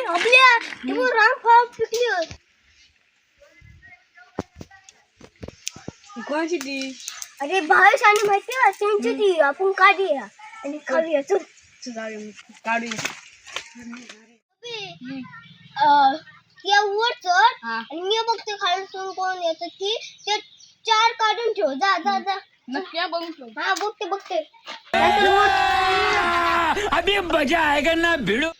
आपल्या तू रामफळ पिकली कोणाची ती? अरे भावेश आणि माहिती आहे त्यांची ती आपण काढूया आणि खाऊया चल काढूया. या वर चढ हा. आणि मी बघते खालून कोण येतं ती ते 4 काढून ठेव जा जा जा नक्की बघू. हा बघते नंतर वर अभी मजा आएगा ना भिड़ो.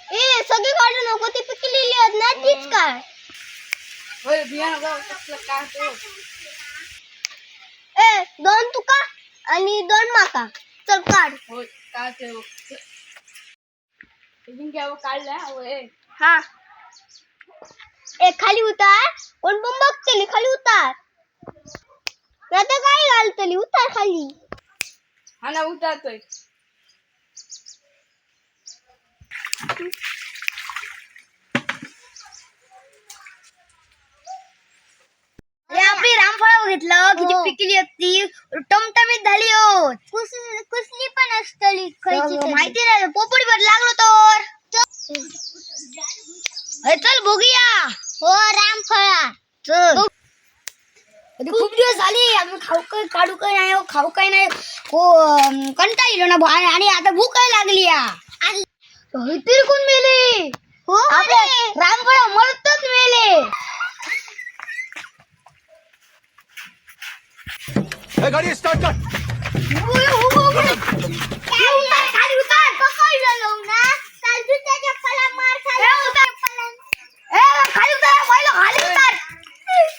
ए सगळे काढू नको ती पिकलेली आहेत ना तीच काय होय बियाणं बघ कसलं काय तो. ए 2 तुका आणि 2 माका चल काढ होय काय ते अजून काय काढल्या होय. हा ए खाली उतार कोण पण बघतली खाली उतार आता काय घालतली उतार खाली हा ना उतारतोय. अरे आपली रामफळ बघितलं किती पिकली असती टमटमीत झाली हो कुसली पण असतली माहिती नाही पोपडी भर लागलो तर चल बघूया हो रामफळा चल खूप दिवस झाले आम्ही काढू काही नाही खाऊ काही नाही हो कंटाळा येलो ना आणि आता भूक लागली कोण मेले हो रामफळा मरतच मेले गाड़ी स्टार्ट कर. खाली उतार पकडलं जाऊ ना काल दुसऱ्याच्या फळा मार खाली उतार खाली उतार खाली उतार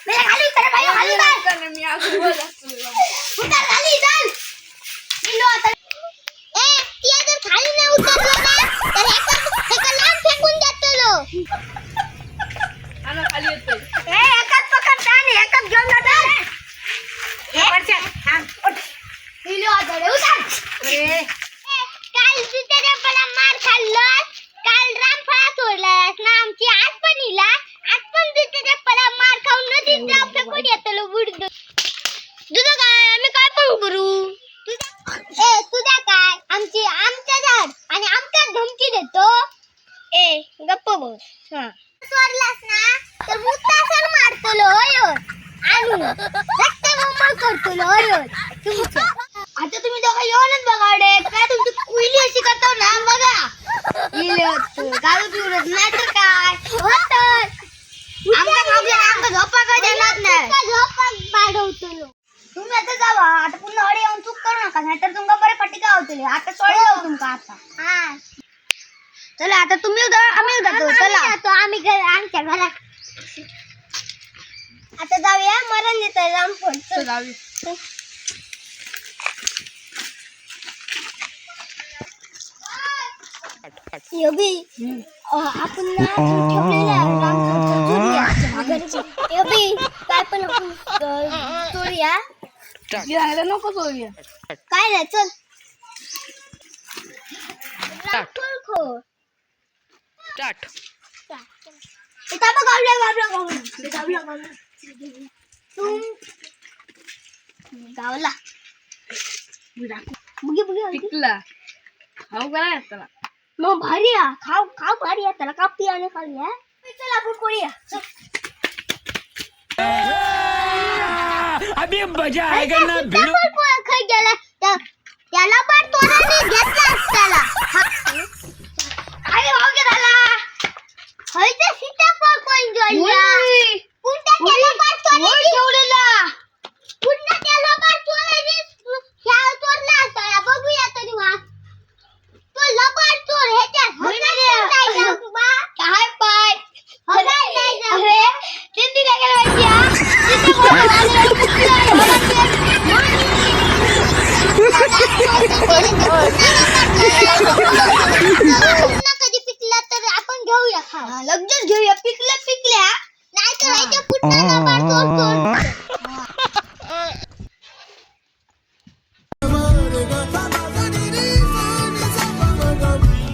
मेरे खाली उतार खाली उतार मी अजून वर असतो. उतार खाली चल इलो आता ए ती जर खाली नाही उतरलो ना तर एका लांब फेकून देतलो हा ना खाली येतोय. ए एकच पकड आणि एकच घेऊन जातो इलो आता उतार अरे काल दुसऱ्या फळा मार खाल्लं काल रामफळा सोडलास ना आमची आज पण इला आज पण दुसऱ्या फळा मार खाऊन नदीत जाऊ फेकून येतलो बुडद तुझं काय आम्ही काय पण करू तुझा काय आमच्या झाड आणि आमच्या धमकी देतो ए गप्प बस सोडलास ना तर मुत्तासर मारतलो होय आणू रस्ते बोंबल करतलो होय तुमचं आता तुम्ही दोघं येऊनच बघावडे काय तुमची कुईली अशी करतो ना बघा गाळू पिवरत नाही तर काय आमका झोपा काय देणार नाही झोपा बाडवतो तुम्ही आता जावा आता पुन्हा अडे येऊन चूक करू नका नाहीतर तुमका बरे पट्टिका होतले आता सोडलं जाऊ तुमका आता हा चला आता तुम्ही जा आम्ही जातो चला आम्ही आमच्या घरात आता जाऊया मरण देतोय रामफळ चल जावी. योबी आपण ना ठेवलेला रामफळचा योबी काय पण आपण चोरूया घ्यायला नको चोरूया. काय नाही चल रामफळ खो गावला बुगी बुगी पिकला खाऊ करा त्याला. मग भारी आहे खाऊ खाऊ भारी आहे त्याला कापी आणि खाऊया चल आपण कोळीया अभी मजा आएगा ना भिड़ो. खाई गेला त्याला पण तोडाने घेतला त्याला अरे हो गे झाला होय ते सीताफळ कोण जोडला पुन्हा त्याला पण तोडली ठेवलेला पुन्हा त्याला पण तोडली ह्या तोडला असता बघूया तरी वा तो लबाड चोर ह्याच्या होणार बा काय पाय होणार नाही अरे किती लागेल कधी पिकला तर आपण घेऊया लगेच घेऊया पिकल्या नाही तर ह्याच्या पुढे